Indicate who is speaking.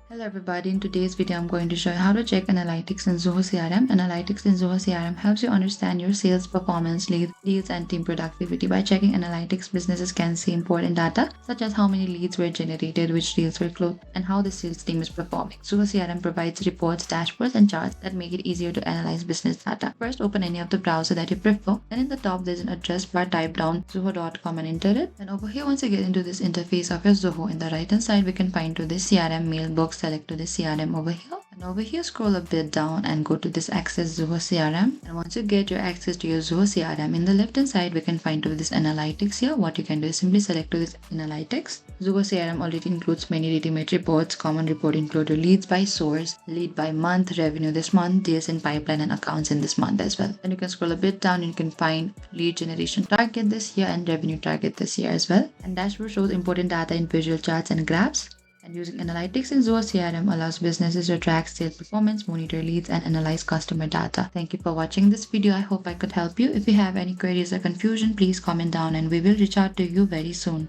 Speaker 1: Hello everybody, in today's video I'm going to show you how to check analytics in Zoho CRM. Analytics in Zoho CRM helps you understand your sales performance, leads and team productivity. By checking analytics, businesses can see important data such as how many leads were generated, which deals were closed, and how the sales team is performing. Zoho CRM provides reports, dashboards and charts that make it easier to analyze business data. First, open any of the browser that you prefer. Then in the top there's an address bar, type down zoho.com and enter it. And over here, once you get into this interface of your Zoho, in the right hand side we can find to this CRM mailbox. Select to the CRM over here, and over here scroll a bit down and go to this access Zoho CRM. And once you get your access to your Zoho CRM, in the left hand side we can find to this analytics here. What you can do is simply select to this analytics. Zoho CRM already includes many ready-made reports. Common report include your leads by source, lead by month, revenue this month, deals in pipeline and accounts in this month as well. And you can scroll a bit down and you can find lead generation target this year and revenue target this year as well. And dashboard shows important data in visual charts and graphs. And using analytics in Zoho CRM allows businesses to track sales performance, monitor leads, and analyze customer data. Thank you for watching this video. I hope I could help you. If you have any queries or confusion, please comment down and we will reach out to you very soon.